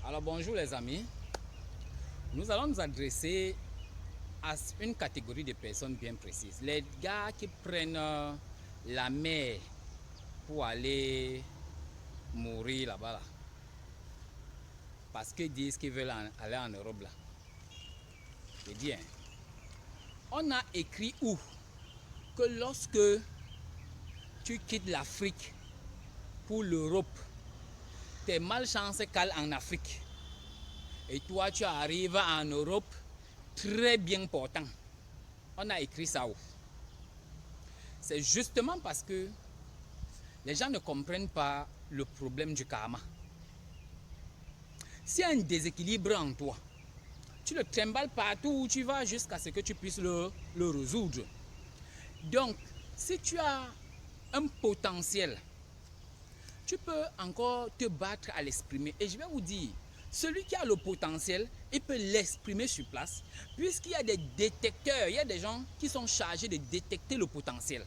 Alors bonjour les amis, nous allons nous adresser à une catégorie de personnes bien précises. Les gars qui prennent la mer pour aller mourir là-bas là, parce qu'ils disent qu'ils veulent aller en Europe là. Je dis, hein, on a écrit où que lorsque tu quittes l'Afrique pour l'Europe, tes malchances calent en Afrique. Et toi, tu arrives en Europe très bien portant. On a écrit ça où? C'est justement parce que les gens ne comprennent pas le problème du karma. S'il y a un déséquilibre en toi, tu le trimbales partout où tu vas jusqu'à ce que tu puisses le résoudre. Donc, si tu as un potentiel, tu peux encore te battre à l'exprimer. Et je vais vous dire, celui qui a le potentiel, il peut l'exprimer sur place, puisqu'il y a des détecteurs, il y a des gens qui sont chargés de détecter le potentiel.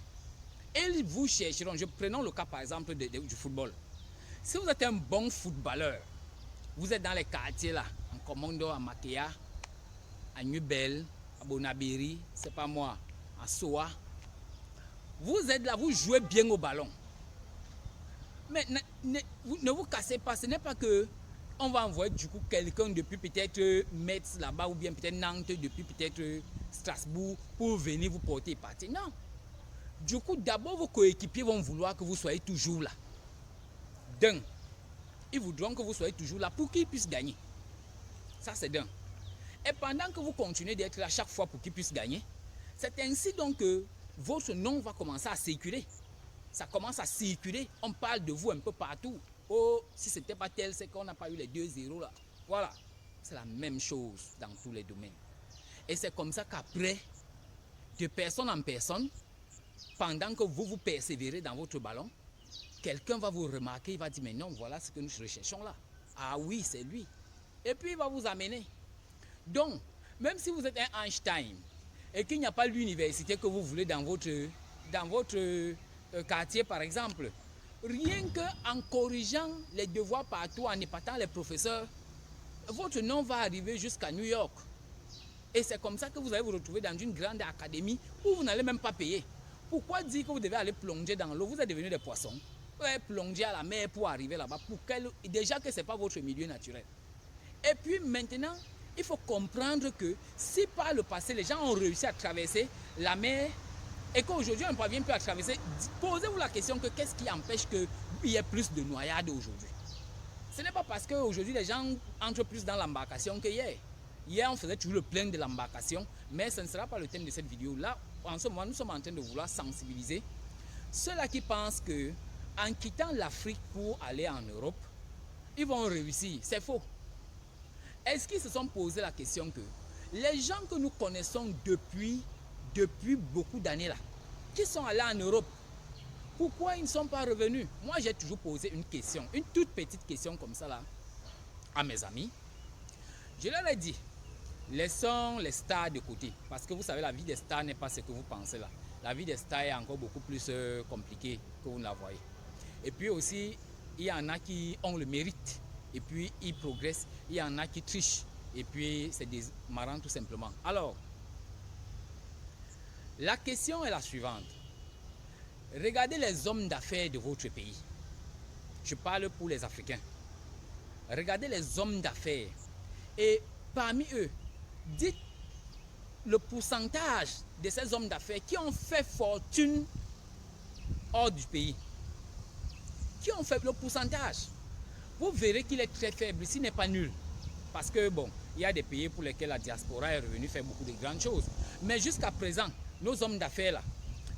Et ils vous chercheront. Prenons le cas par exemple du football. Si vous êtes un bon footballeur, vous êtes dans les quartiers là, en Commando, à Makéa, à Nubel, à Bonabiri, c'est pas moi, à Soa. Vous êtes là, vous jouez bien au ballon. Mais ne vous cassez pas, ce n'est pas que on va envoyer du coup quelqu'un depuis peut-être Metz là-bas ou bien peut-être Nantes, depuis peut-être Strasbourg pour venir vous porter et partir. Non. Du coup, d'abord vos coéquipiers vont vouloir que vous soyez toujours là. D'un, ils voudront que vous soyez toujours là pour qu'ils puissent gagner. Ça c'est d'un. Et pendant que vous continuez d'être là chaque fois pour qu'ils puissent gagner, c'est ainsi donc que votre nom va commencer à circuler. Ça commence à circuler, on parle de vous un peu partout. Oh, si c'était pas tel, c'est qu'on n'a pas eu les 2-0 là. Voilà, c'est la même chose dans tous les domaines. Et c'est comme ça qu'après, de personne en personne, pendant que vous persévérez dans votre ballon, quelqu'un va vous remarquer, il va dire, mais non, voilà ce que nous recherchons là. Ah oui, c'est lui. Et puis il va vous amener. Donc, même si vous êtes un Einstein et qu'il n'y a pas l'université que vous voulez dans votre quartier par exemple, rien qu'en corrigeant les devoirs partout, en épatant les professeurs, votre nom va arriver jusqu'à New York. Et c'est comme ça que vous allez vous retrouver dans une grande académie où vous n'allez même pas payer. Pourquoi dire que vous devez aller plonger dans l'eau? Vous êtes devenus des poissons. Vous allez plonger à la mer pour arriver là-bas. Déjà que ce n'est pas votre milieu naturel. Et puis maintenant, il faut comprendre que si par le passé, les gens ont réussi à traverser la mer et qu'aujourd'hui, on ne parvient plus à traverser, posez-vous la question que qu'est-ce qui empêche qu'il y ait plus de noyades aujourd'hui? Ce n'est pas parce qu'aujourd'hui, les gens entrent plus dans l'embarcation que hier. Hier, on faisait toujours le plein de l'embarcation, mais ce ne sera pas le thème de cette vidéo. Là, en ce moment, nous sommes en train de vouloir sensibiliser ceux-là qui pensent qu'en quittant l'Afrique pour aller en Europe, ils vont réussir. C'est faux. Est-ce qu'ils se sont posé la question que les gens que nous connaissons depuis beaucoup d'années là, qui sont allés en Europe, pourquoi ils ne sont pas revenus? Moi, j'ai toujours posé une question, une toute petite question comme ça là, à mes amis. Je leur ai dit, laissons les stars de côté. Parce que vous savez, la vie des stars n'est pas ce que vous pensez là. La vie des stars est encore beaucoup plus compliquée que vous ne la voyez. Et puis aussi, il y en a qui ont le mérite. Et puis, ils progressent. Il y en a qui trichent. Et puis, c'est des marrants tout simplement. Alors, la question est la suivante. Regardez les hommes d'affaires de votre pays. Je parle pour les Africains. Regardez les hommes d'affaires. Et parmi eux, dites le pourcentage de ces hommes d'affaires qui ont fait fortune hors du pays. Qui ont fait le pourcentage. Vous verrez qu'il est très faible, s'il n'est pas nul. Parce que bon, il y a des pays pour lesquels la diaspora est revenue faire beaucoup de grandes choses. Mais jusqu'à présent, nos hommes d'affaires là,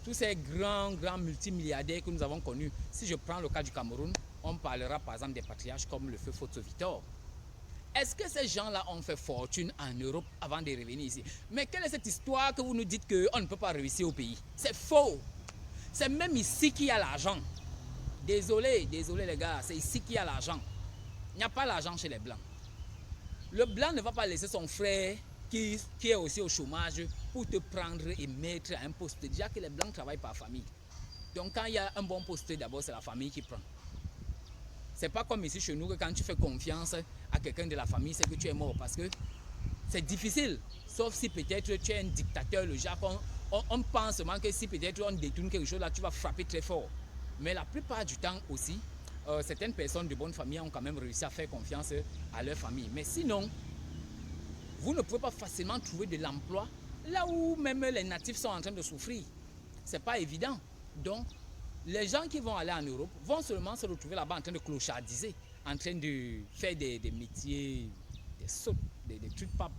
tous ces grands multimilliardaires que nous avons connus, si je prends le cas du Cameroun, on parlera par exemple des patriarches comme le feu Foto Victor. Est-ce que ces gens-là ont fait fortune en Europe avant de revenir ici? Mais quelle est cette histoire que vous nous dites qu'on ne peut pas réussir au pays? C'est faux. C'est même ici qu'il y a l'argent. Désolé les gars, c'est ici qu'il y a l'argent. Il n'y a pas l'argent chez les Blancs. Le Blanc ne va pas laisser son frère qui est aussi au chômage pour te prendre et mettre à un poste. Déjà que les Blancs travaillent par famille. Donc quand il y a un bon poste, d'abord c'est la famille qui prend. C'est pas comme ici chez nous que quand tu fais confiance à quelqu'un de la famille, c'est que tu es mort. Parce que c'est difficile. Sauf si peut-être tu es un dictateur, le genre, on pense seulement que si peut-être on détourne quelque chose, là, tu vas frapper très fort. Mais la plupart du temps aussi, certaines personnes de bonne famille ont quand même réussi à faire confiance à leur famille. Mais sinon, vous ne pouvez pas facilement trouver de l'emploi là où même les natifs sont en train de souffrir. C'est pas évident. Donc, les gens qui vont aller en Europe vont seulement se retrouver là-bas en train de clochardiser, en train de faire des métiers, des sautes, des trucs pas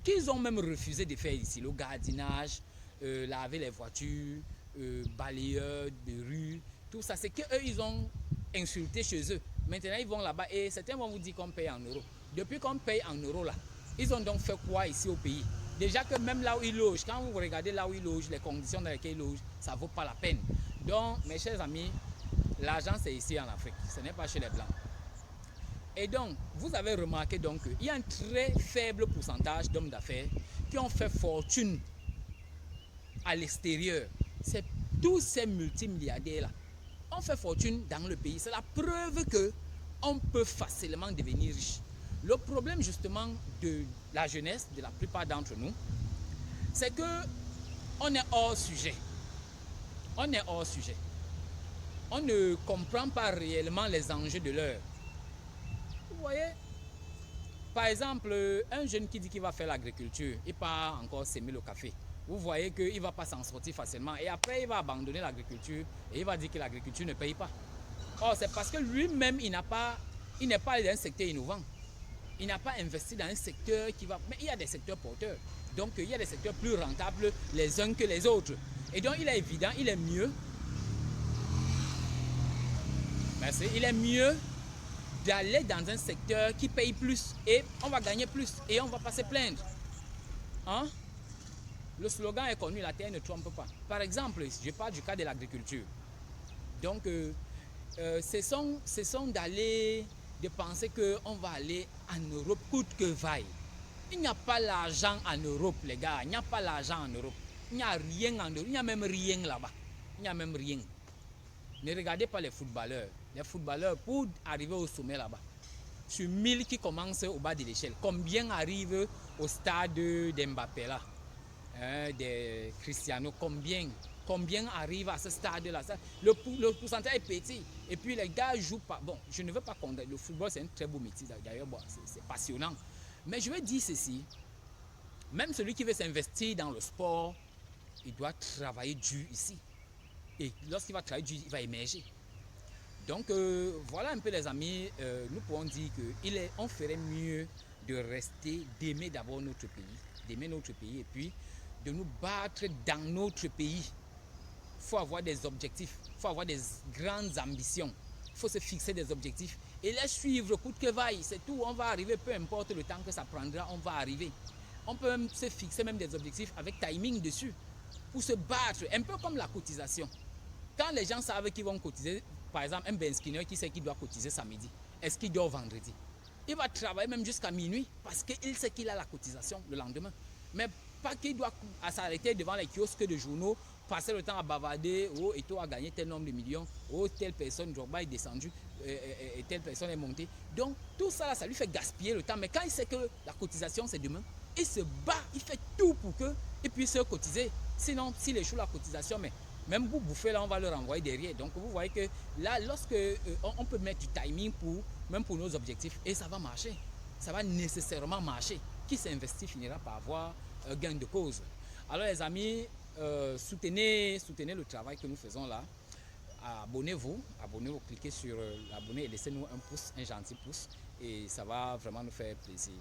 qu'ils ont même refusé de faire ici. Le jardinage, laver les voitures, balayeur de rue, tout ça. C'est qu'eux, ils ont insulté chez eux. Maintenant, ils vont là-bas et certains vont vous dire qu'on paye en euros. Depuis qu'on paye en euros là, ils ont donc fait quoi ici au pays? Déjà que même là où ils logent, quand vous regardez là où ils logent, les conditions dans lesquelles ils logent, ça ne vaut pas la peine. Donc, mes chers amis, l'argent c'est ici en Afrique, ce n'est pas chez les Blancs. Et donc, vous avez remarqué donc qu'il y a un très faible pourcentage d'hommes d'affaires qui ont fait fortune à l'extérieur. C'est tous ces multimilliardaires-là ont fait fortune dans le pays. C'est la preuve qu'on peut facilement devenir riche. Le problème justement de la jeunesse, de la plupart d'entre nous, c'est qu'on est hors sujet. On est hors sujet. On ne comprend pas réellement les enjeux de l'heure. Vous voyez, par exemple, un jeune qui dit qu'il va faire l'agriculture, il part encore s'aimer le café. Vous voyez qu'il ne va pas s'en sortir facilement. Et après, il va abandonner l'agriculture et il va dire que l'agriculture ne paye pas. Or, c'est parce que lui-même, il n'est pas dans un secteur innovant. Il n'a pas investi dans un secteur qui va... Mais il y a des secteurs porteurs. Donc, il y a des secteurs plus rentables les uns que les autres. Et donc, il est évident, il est mieux... Merci. Il est mieux d'aller dans un secteur qui paye plus et on va gagner plus et on ne va pas se plaindre. Hein? Le slogan est connu, la terre ne trompe pas. Par exemple, je parle du cas de l'agriculture. Donc, ce sont d'aller, de penser qu'on va aller en Europe coûte que vaille. Il n'y a pas l'argent en Europe, les gars. Il n'y a pas l'argent en Europe. Il n'y a rien en Europe. Il n'y a même rien là-bas. Il n'y a même rien. Ne regardez pas les footballeurs. Les footballeurs, pour arriver au sommet là-bas, sur 1000 qui commencent au bas de l'échelle, combien arrivent au stade d'Mbappé là, de Cristiano, combien arrivent à ce stade-là? Le pourcentage est petit. Et puis les gars jouent pas. Bon, je ne veux pas condamner. Le football, c'est un très beau métier. D'ailleurs, bon, c'est passionnant. Mais je veux dire ceci. Même celui qui veut s'investir dans le sport, il doit travailler dur ici. Et lorsqu'il va travailler dur, il va émerger. Donc, voilà un peu les amis. Nous pouvons dire qu'on ferait mieux de rester, d'aimer d'abord notre pays, et puis de nous battre dans notre pays. Il faut avoir des objectifs, il faut avoir des grandes ambitions, il faut se fixer des objectifs et les suivre coûte que vaille. C'est tout, on va arriver, peu importe le temps que ça prendra, on va arriver. On peut même se fixer même des objectifs avec timing dessus pour se battre, un peu comme la cotisation. Quand les gens savent qu'ils vont cotiser, par exemple, un Ben Skinner qui sait qu'il doit cotiser samedi, est-ce qu'il dort vendredi? Il va travailler même jusqu'à minuit parce qu'il sait qu'il a la cotisation le lendemain. Mais pas qu'il doit s'arrêter devant les kiosques de journaux, passer le temps à bavarder, oh, Eto'o a gagné tel nombre de millions, oh, telle personne, Drogba est descendu, et telle personne est montée. Donc, tout ça, là, ça lui fait gaspiller le temps. Mais quand il sait que la cotisation, c'est demain, il se bat, il fait tout pour qu'il puisse cotiser. Sinon, s'il échoue la cotisation, mais même pour bouffer, là, on va le renvoyer derrière. Donc, vous voyez que là, lorsque on peut mettre du timing même pour nos objectifs, et ça va marcher. Ça va nécessairement marcher. Qui s'investit finira par avoir gain de cause. Alors, les amis, soutenez le travail que nous faisons là. Abonnez-vous, cliquez sur l'abonner et laissez-nous un pouce, un gentil pouce. Et ça va vraiment nous faire plaisir.